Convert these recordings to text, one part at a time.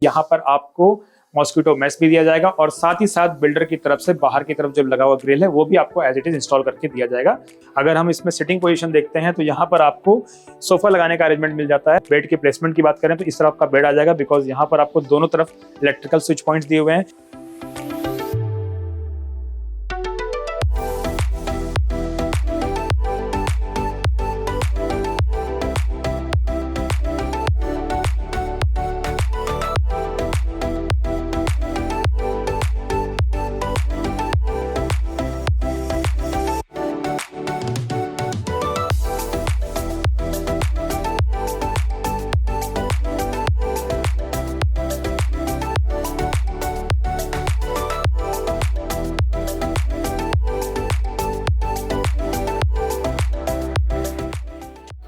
यहाँ पर आपको मॉस्किटो मेश भी दिया जाएगा और साथ ही साथ बिल्डर की तरफ से बाहर की तरफ जो लगा हुआ ग्रिल है वो भी आपको एज इट इज इंस्टॉल करके दिया जाएगा। अगर हम इसमें सिटिंग पोजीशन देखते हैं तो यहाँ पर आपको सोफा लगाने का अरेंजमेंट मिल जाता है। बेड के प्लेसमेंट की बात करें तो इस तरह आपका बेड आ जाएगा, बिकॉज यहाँ पर आपको दोनों तरफ इलेक्ट्रिकल स्विच पॉइंट्स दिए हुए हैं।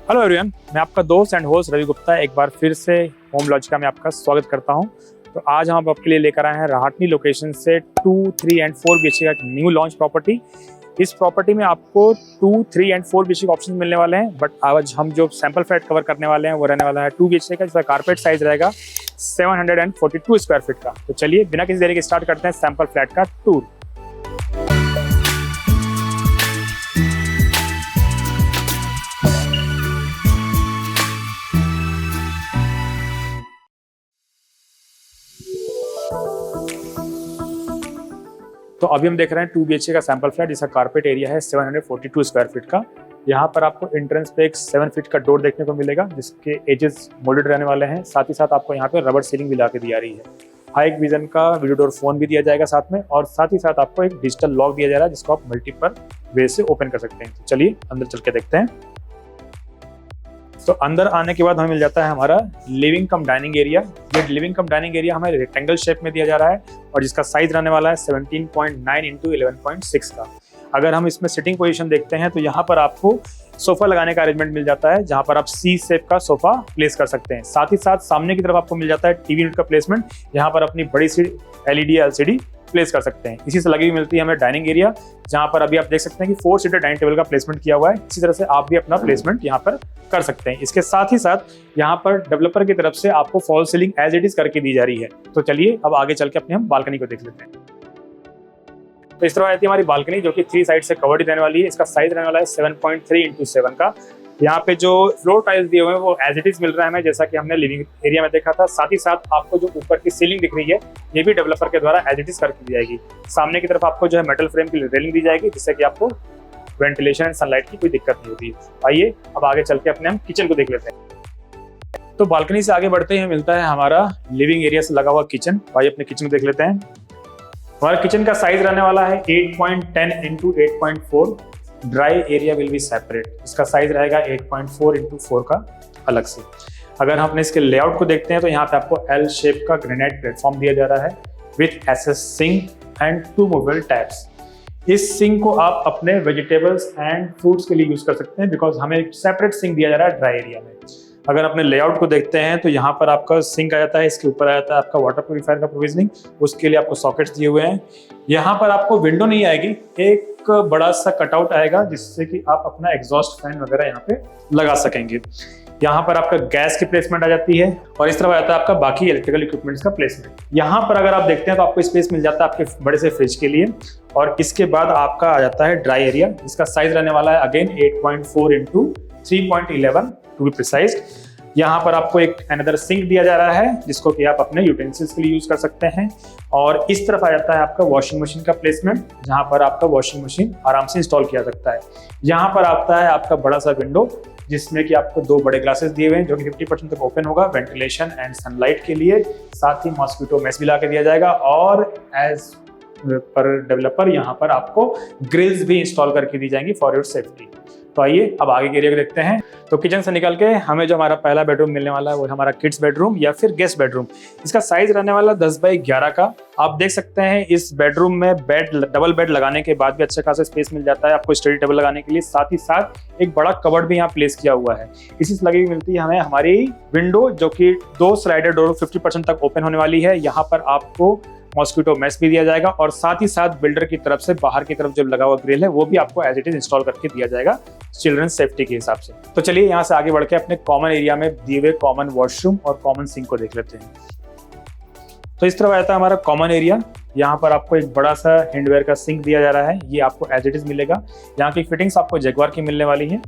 हेलो एवरीवन, मैं आपका दोस्त एंड होस्ट रवि गुप्ता एक बार फिर से होम लॉजिका में आपका स्वागत करता हूं। तो आज हम आपके लिए लेकर आए हैं राहटनी लोकेशन से 2, 3 एंड 4 BHK का एक न्यू लॉन्च प्रॉपर्टी। इस प्रॉपर्टी में आपको 2, 3 एंड 4 BHK ऑप्शन मिलने वाले हैं, बट आज हम जो सैंपल फ्लैट कवर करने वाले हैं वो रहने वाला है 2 BHK का, जिसका कारपेट साइज रहेगा 742 स्क्वायर फीट का। तो चलिए बिना किसी देरी के स्टार्ट करते हैं सैंपल फ्लैट का टूर। तो अभी हम देख रहे हैं 2 BHK का सैंपल फ्लैट, जिसका कारपेट एरिया है 742 स्क्वायर फीट का। यहाँ पर आपको एंट्रेंस पे एक 7 फीट का डोर देखने को मिलेगा, जिसके एजेस मोल्डेड रहने वाले हैं। साथ ही साथ आपको यहाँ पे रबर सीलिंग भी ला के दी जा रही है। हाई विजन का वीडियो डोर फोन भी दिया जाएगा साथ में, और साथ ही साथ आपको एक डिजिटल लॉक दिया जा रहा है जिसको आप मल्टीपल वे से ओपन कर सकते हैं। तो चलिए अंदर चल के देखते हैं। तो अंदर आने के बाद हमें मिल जाता है हमारा लिविंग कम डाइनिंग एरिया। ये लिविंग कम डाइनिंग एरिया हमें रेक्टेंगल शेप में दिया जा रहा है और जिसका साइज रहने वाला है 17.9 इंटू 11.6 का। अगर हम इसमें सिटिंग पोजीशन देखते हैं तो यहाँ पर आपको सोफा लगाने का अरेंजमेंट मिल जाता है, जहाँ पर आप सी शेप का सोफा प्लेस कर सकते हैं। साथ ही साथ सामने की तरफ आपको मिल जाता है टीवी यूनिट का प्लेसमेंट, यहाँ पर अपनी बड़ी सी LED LCD प्लेस कर सकते हैं। इसी से लगी हुई मिलती है हमें डाइनिंग एरिया, जहां पर अभी आप देख सकते हैं कि 4 सीटर डाइनिंग टेबल का प्लेसमेंट किया हुआ है। इसी तरह से आप भी अपना प्लेसमेंट यहां पर कर सकते हैं। इसके साथ ही साथ यहां पर डेवलपर की तरफ से आपको fall ceiling as it is करके दी जा रही है। तो चलिए अब आगे चल के अपने हम बालकनी को देख लेते हैं। तो इस तरह रहती है हमारी बालकनी, जो कि 3 साइड से कवर्ड रहने वाली है। इसका साइज रहने वाला है 7.3 इंटू 7 का। यहाँ पे जो फ्लोर टाइल्स दिए हुए हैं वो एज इट इज मिल रहा है हमें, जैसा कि हमने लिविंग एरिया में देखा था। साथ ही साथ आपको जो ऊपर की सीलिंग दिख रही है ये भी डेवलपर के द्वारा एज इट इज करके दी जाएगी। सामने की तरफ आपको जो है मेटल फ्रेम की रेलिंग दी जाएगी, जिससे कि आपको वेंटिलेशन एंड सनलाइट की कोई दिक्कत नहीं होती। आइए अब आगे चल के अपने हम किचन को देख लेते हैं। तो बालकनी से आगे बढ़ते ही मिलता है हमारा लिविंग एरिया से लगा हुआ किचन। आइए अपने किचन को देख लेते हैं। हमारा किचन का साइज रहने वाला है 8.10 into 8.4। Dry area will be separate. इसका साइज रहेगा 8.4 इंटू 4 का अलग से। अगर हम अपने इसके लेआउट को देखते हैं तो यहाँ पे आपको L शेप का ग्रेनाइट प्लेटफॉर्म दिया जा रहा है with SS sink and 2 movable taps. इस सिंक को आप अपने वेजिटेबल्स एंड फ्रूट्स के लिए यूज कर सकते हैं, बिकॉज हमें एक सेपरेट सिंक दिया जा रहा है ड्राई एरिया में। अगर अपने लेआउट को देखते हैं तो यहाँ पर आपका सिंक आ जाता है, इसके ऊपर आ जाता है आपका वाटर प्यूरिफायर का प्रोविजनिंग, उसके लिए आपको सॉकेट्स दिए हुए हैं। यहाँ पर आपको विंडो नहीं आएगी, एक बड़ा सा कटआउट आएगा जिससे कि आप अपना एग्जॉस्ट फैन वगैरह यहाँ पे लगा सकेंगे। यहाँ पर आपका गैस की प्लेसमेंट आ जाती है और इस तरह आ जाता है आपका बाकी इलेक्ट्रिकल इक्विपमेंट्स का प्लेसमेंट। यहाँ पर अगर आप देखते हैं तो आपको स्पेस मिल जाता है आपके बड़े से फ्रिज के लिए, और इसके बाद आपका आ जाता है ड्राई एरिया। इसका साइज रहने वाला है again 8.4 into 3.11 to be precise. यहाँ पर आपको एक अनदर सिंक दिया जा रहा है जिसको कि आप अपने यूटेंसिल्स के लिए यूज कर सकते हैं। और इस तरफ आ जाता है आपका वॉशिंग मशीन का प्लेसमेंट, जहाँ पर आपका वॉशिंग मशीन आराम से इंस्टॉल किया सकता है। यहाँ पर आता है आपका बड़ा सा विंडो, जिसमें कि आपको 2 बड़े ग्लासेस दिए हुए हैं जो कि 50% तक ओपन होगा वेंटिलेशन एंड सनलाइट के लिए। साथ ही मॉस्किटो मेश भी ला के दिया जाएगा, और एज पर डेवलपर यहाँ पर आपको ग्रिल्स भी इंस्टॉल करके दी जाएंगी फॉर योर सेफ्टी। तो आइए अब आगे के एरिया को देखते हैं। तो किचन से निकल के हमें जो हमारा पहला बेडरूम मिलने वाला है वो हमारा किड्स बेडरूम या फिर गेस्ट बेडरूम। इसका साइज रहने वाला 10x11 का। आप देख सकते हैं इस बेडरूम में डबल बेड लगाने के बाद भी अच्छा खासा स्पेस मिल जाता है आपको स्टडी टेबल लगाने के लिए। साथ ही साथ एक बड़ा कबर्ड भी यहाँ प्लेस किया हुआ है। इसी से लगी हुई मिलती है हमें हमारी विंडो, जो कि 2 स्लाइडर डोर 50% तक ओपन होने वाली है। यहाँ पर आपको मॉस्किटो मेश भी दिया जाएगा और साथ ही साथ बिल्डर की तरफ से बाहर की तरफ जो लगा हुआ ग्रिल है वो भी आपको एज इट इज इंस्टॉल करके दिया जाएगा चिल्ड्रंस सेफ्टी के हिसाब से। तो चलिए यहाँ से आगे बढ़ के अपने कॉमन एरिया में दिए हुए कॉमन वॉशरूम और कॉमन सिंक को देख लेते हैं। तो इस तरह आता है हमारा कॉमन एरिया। यहाँ पर आपको एक बड़ा सा हैंडवेयर का सिंक दिया जा रहा है, ये आपको एज इट इज मिलेगा। यहाँ की फिटिंग्स आपको जगुआर की मिलने वाली है।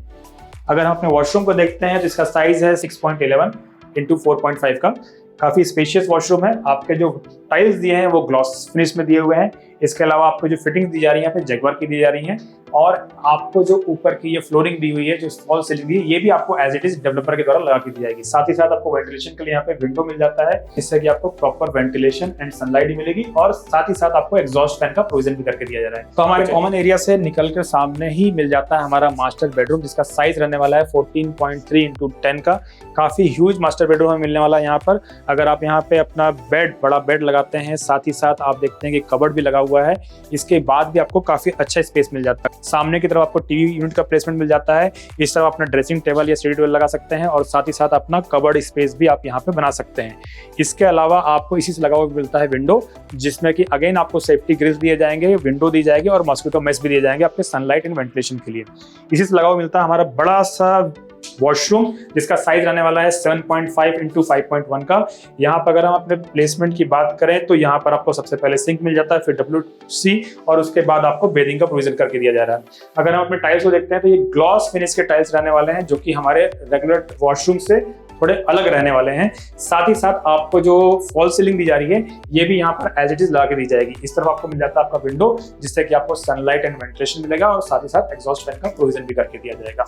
अगर हम अपने वॉशरूम को देखते हैं तो इसका साइज है 6.11 इंटू 4.5 का। काफी स्पेशियस वॉशरूम है। आपके जो टाइल्स दिए हैं वो ग्लॉस फिनिश में दिए हुए हैं। इसके अलावा आपको जो फिटिंग्स दी जा रही है यहाँ पे जगुआर की दी जा रही है, और आपको जो ऊपर की ये फ्लोरिंग दी हुई है, जो फॉल सीलिंग दी है, ये भी आपको एज इट इज डेवलपर के द्वारा लगा के दी जाएगी। साथ ही साथ आपको वेंटिलेशन के लिए यहाँ पे विंडो मिल जाता है, जिससे कि आपको प्रॉपर वेंटिलेशन एंड सनलाइट मिलेगी, और साथ ही साथ आपको एग्जॉस्ट फैन का प्रोविजन भी करके दिया जा रहा है। तो हमारे कॉमन एरिया से निकलकर सामने ही मिल जाता है हमारा मास्टर बेडरूम, जिसका साइज रहने वाला है 14.3 इंटू 10 का। काफी ह्यूज मास्टर बेडरूम हमें मिलने वाला है यहाँ पर। अगर आप यहाँ पे अपना बड़ा बेड लगाते हैं, साथ ही साथ आप देखते हैं कि कबर्ड भी लगा हुआ है, इसके बाद भी आपको काफी अच्छा स्पेस मिल जाता है। सामने की तरफ आपको टीवी यूनिट का प्लेसमेंट मिल जाता है। इस तरफ अपना ड्रेसिंग टेबल या स्टडी टेबल लगा सकते हैं, और साथ ही साथ अपना कबर्ड स्पेस भी आप यहाँ पे बना सकते हैं। इसके अलावा आपको इसी से लगा हुआ मिलता है विंडो, जिसमें कि अगेन आपको सेफ्टी ग्रिल्स दिए जाएंगे, विंडो दी जाएगी, और मॉस्किटो मेश भी दिए जाएंगे आपके सनलाइट एंड वेंटिलेशन के लिए। इसी से लगा हुआ मिलता है हमारा बड़ा सा वॉशरूम, जिसका साइज रहने वाला है 7.5 इंटू 5.1 का। यहाँ पर अगर हम अपने प्लेसमेंट की बात करें तो यहाँ पर आपको सबसे पहले सिंक मिल जाता है, फिर WC, और उसके बाद आपको बेदिंग का प्रोविजन करके दिया जा रहा है। अगर हम अपने टाइल्स को देखते हैं तो ये ग्लॉस फिनिश के टाइल्स रहने वाले हैं, जो कि हमारे रेगुलर वॉशरूम से थोड़े अलग रहने वाले हैं। साथ ही साथ आपको जो फॉल सीलिंग दी जा रही है, ये भी यहाँ पर एज इट इज लगा के दी जाएगी। इस तरफ आपको मिल जाता है आपका विंडो, जिससे कि आपको सनलाइट एंड वेंटिलेशन मिलेगा, और साथ ही साथ एग्जॉस्ट फैन का प्रोविजन भी करके दिया जाएगा।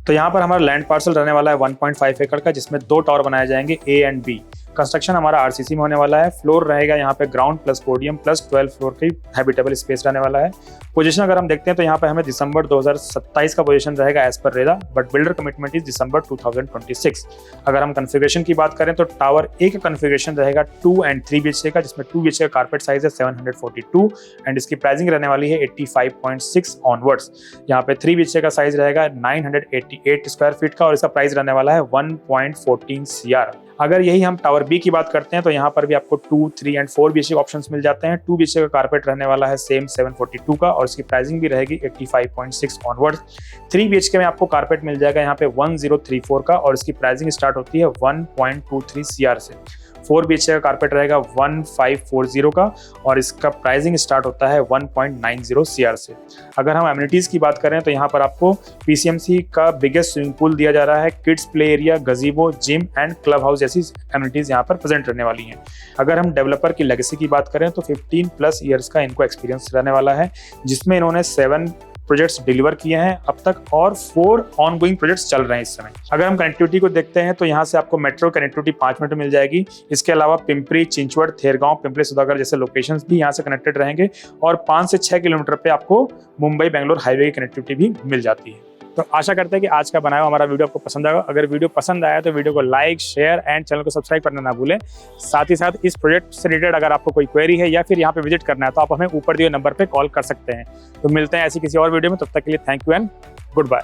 तो यहाँ पर हमारा लैंड पार्सल रहने वाला है 1.5 एकड़ का, जिसमें 2 टावर बनाए जाएंगे, A एंड B। कंस्ट्रक्शन हमारा आरसीसी में होने वाला है। फ्लोर रहेगा यहाँ पे ground plus podium plus 12 floor की हैबिटेबल स्पेस रहने वाला है। पोजीशन अगर हम देखते हैं तो यहाँ पे हमें दिसंबर 2027 का पोजीशन रहेगा एज पर RERA, but builder commitment is December 2026। अगर हम कन्फिगरेशन की बात करें तो टावर ए का कन्फिगरेशन रहेगा 2 एंड 3 BHK का, जिसमें 2 BHK का कारपेट साइज है 742 एंड इसकी प्राइसिंग रहने वाली है 85.6 ऑनवर्ड्स। यहाँ पे 3 BHK का साइज रहेगा 988 स्क्वायर फीट का, और इसका प्राइस रहने वाला है 1.14 CR। अगर यही हम टावर बी की बात करते हैं तो यहाँ पर भी आपको 2, 3 एंड 4 BHK ऑप्शंस मिल जाते हैं। 2 BHK का कारपेट रहने वाला है सेम 742 का, और इसकी प्राइसिंग भी रहेगी 85.6 ऑनवर्ड। 3 BHK में आपको कारपेट मिल जाएगा यहाँ पे 1034 का, और इसकी प्राइसिंग स्टार्ट होती है 1.23 CR से। 4 BHK का कारपेट रहेगा 1540 का, और इसका प्राइसिंग स्टार्ट होता है 1.90 CR से। अगर हम एमिनिटीज की बात करें तो यहाँ पर आपको PCMC का बिगेस्ट स्विमिंग पूल दिया जा रहा है, kids play area, गजीबो, gym and club house जैसी एमिनिटीज यहाँ पर प्रेजेंट रहने वाली हैं। अगर हम डेवलपर की लेगेसी की बात करें तो 15+ ईयर्स का इनको एक्सपीरियंस रहने वाला है, जिसमें इन्होंने 7 प्रोजेक्ट्स डिलीवर किए हैं अब तक, और 4 ऑनगोइंग प्रोजेक्ट्स चल रहे हैं इस समय। अगर हम कनेक्टिविटी को देखते हैं तो यहाँ से आपको मेट्रो कनेक्टिविटी 5 मिनट मिल जाएगी। इसके अलावा पिंपरी, चिंचवड़, थेरगांव, पिंपरी सुधाकर जैसे लोकेशंस भी यहाँ से कनेक्टेड रहेंगे, और 5 से 6 किलोमीटर पे आपको मुंबई बेंगलोर हाईवे की कनेक्टिविटी भी मिल जाती है। तो आशा करते हैं कि आज का बनाया हुआ हमारा वीडियो आपको पसंद आएगा। अगर वीडियो पसंद आया तो वीडियो को लाइक, शेयर एंड चैनल को सब्सक्राइब करना ना भूलें। साथ ही साथ इस प्रोजेक्ट से रिलेटेड अगर आपको कोई क्वेरी है या फिर यहाँ पे विजिट करना है तो आप हमें ऊपर दिए नंबर पे कॉल कर सकते हैं। तो मिलते हैं ऐसी किसी और वीडियो में, तब तक के लिए thank you and good bye.